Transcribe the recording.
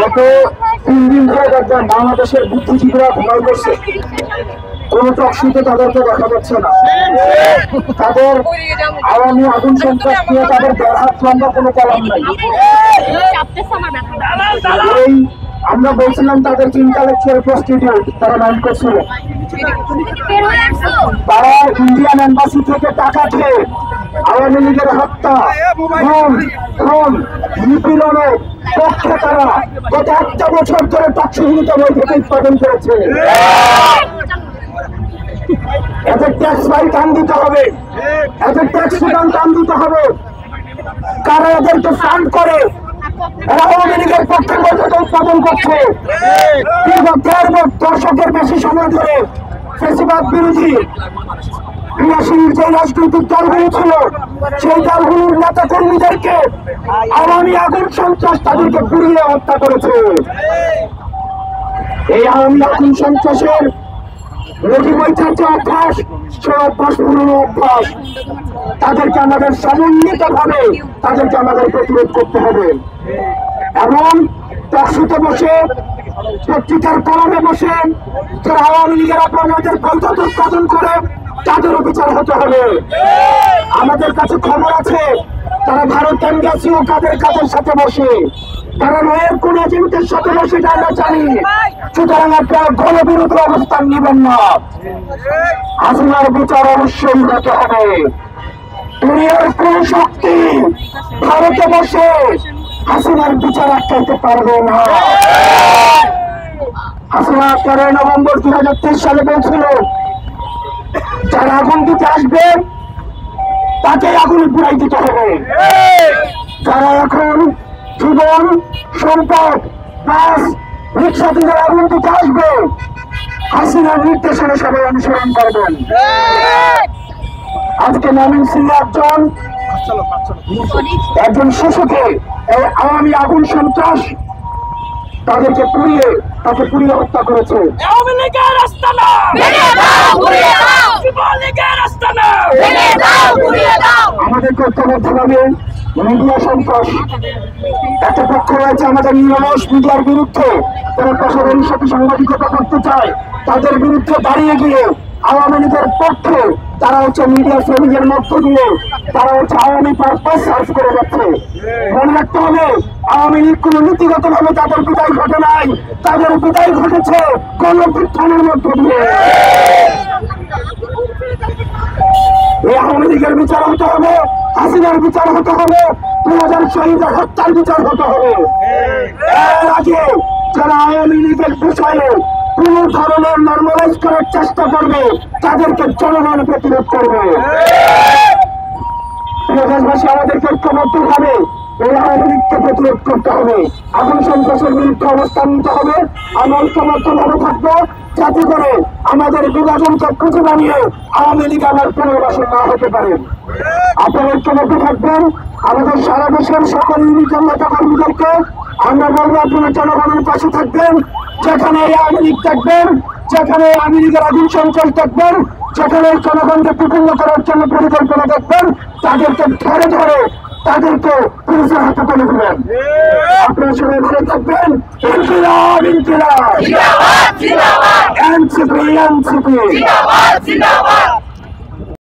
গত 3 দিন ধরে দেখবেন বাংলাদেশের বুদ্ধিজীবীরা ভয় করছে, কোন টকশোতে তাদেরকে দেখা যাচ্ছে না। তাদের আওয়ামী আগুন সন্ত্রাস নিয়ে তাদের 1.5 হাত লম্বা কোনো কলম নাই। এই আমরা বলছিলাম তাদেরকে ইন্টালেকচুয়াল প্রস্টিটিউট, তারা মাইন্ড করছিল। তারা ইন্ডিয়ান এম্বাসি থেকে টাকা খেয়ে আওয়ামী লীগের হত্যা, খুন, নিপীড়নের পক্ষে তারা গত 1টা বছর ধরে টকশোগুলিতে বৈঠক উৎপাদন করেছে। এদের ট্যাক্স ফাইল টান দিতে হবে, এদের ট্যাক্স রিটার্ন টান দিতে হবে। কারা এদেরকে ফান্ড করে আওয়ামী লীগের পক্ষে বৈঠক উৎপাদন করছে। দীর্ঘ 1.5 দশকের বেশি সময় ধরে ফ্যাসিবাদ বিরোধী ক্রিয়াশীল যে রাজনৈতিক দলগুলো ছিল, সেই দলগুলোর নেতা কর্মীদেরকে আওয়ামী আগুন সন্ত্রাস তাদেরকে পুড়িয়ে হত্যা করেছে। এই আওয়ামী আগুন সন্ত্রাসের রোগী বৈঠার যে অভ্যাস, সে অভ্যাস পুরনো অভ্যাস। তাদেরকে আমাদের সমন্বিত ভাবে তাদেরকে আমাদের প্রতিরোধ করতে হবে এবং টকশোতে বসে, পত্রিকার কলমে বসে যারা আওয়ামী লীগের আপনাদের বৈধতা উৎপাদন করে তাদেরও বিচার হতে হবে। আমাদের কাছে খবর আছে তারা ভারত এমবাসি ও কাদের সাথে বসে, তারা নয়ের কোন এজেন্টের সাথে বসে, আমরা জানি। সুতরাং আপনারা গণবিরোধী অবস্থান নেবেন না। হাসিনার বিচার অবশ্যই হতে হবে। দুনিয়ার কোন শক্তি ভারতে বসে হাসিনার বিচার আটকাইতে পারবে না। হাসিনা 13 নভেম্বর 2023 সালে বলছিল, যারা আগুন দিতে আসবে তাকে আগুনে পুড়াই দিতে হবে। যারা এখন জীবন, সম্পদ, বাস, রিক্সা দিয়ে আগুন দিতে আসবে, হাসিনার নির্দেশনা সবাই অনুসরণ করবেন। আজকে ময়মনসিংহে একজন শিশুকে এই আওয়ামী আগুন সন্ত্রাস তাকে পুড়িয়ে হত্যা করেছে। আমাদের ঐক্যবদ্ধ ভাবে মিডিয়া সন্ত্রাস, একটা পক্ষ রয়েছে আমাদের নিরলস মিডিয়ার বিরুদ্ধে, তারা প্রশাসনের সাথে সাংবাদিকতা করতে চায়, তাদের বিরুদ্ধে দাঁড়িয়ে গিয়ে আওয়ামী লীগের পক্ষে তারা মিডিয়া শ্রমিকের মধ্য দিয়ে তারা আওয়ামী পারপাস সার্ভ করে যাচ্ছে। মনে রাখতে হবে, আওয়ামী লীগ কোন নীতিগত ভাবে তাদের বিদায় ঘটে নাই, তাদের বিদায় ঘটেছে গণঅভ্যুত্থানের মধ্য দিয়ে। এই আওয়ামী লীগের বিচার হতে হবে, হাসিনার বিচার হতে হবে, 2000 শহীদের হত্যার বিচার হতে হবে। এর আগে যারা আওয়ামী লীগের বিষয়ে কোন ধরনের নর্মালাইজ করার চেষ্টা করবে তাদেরকে জনগণ প্রতিরোধ করবে। দেশবাসী আমাদেরকে ঐক্যবদ্ধ ভাবে এই আওয়ামী লীগকে প্রতিরোধ করতে হবে, আগুন সন্ত্রাসের বিরুদ্ধে অবস্থান নিতে হবে। আমরা ঐক্যবদ্ধ ভাবে থাকবো যাতে করে আমাদের বিভাজনকে খুঁজে বানিয়ে আওয়ামী লীগ আবার পুনর্বাসন না হতে পারে। আপনারা ঐক্যবদ্ধ থাকবেন। আমাদের সারা দেশের সকল ইউনিটের নেতা কর্মীদেরকে আমরা বলবো, আপনারা জনগণের পাশে থাকবেন। যেখানে আওয়ামী লীগ থাকবেন, যেখানে আওয়ামী লীগের আগুন সন্ত্রাস দেখবেন, যেখানে জনগণকে বিপন্ন করার জন্য পরিকল্পনা দেখবেন, তাদেরকে ধরে ধরে তাদেরকে পুলিশের হাতে তুলে দেবেন। আপনারা সবাই ভালো থাকবেন। ইনকিলাব, ইনকিলাব, এনসিপি, এনসিপি।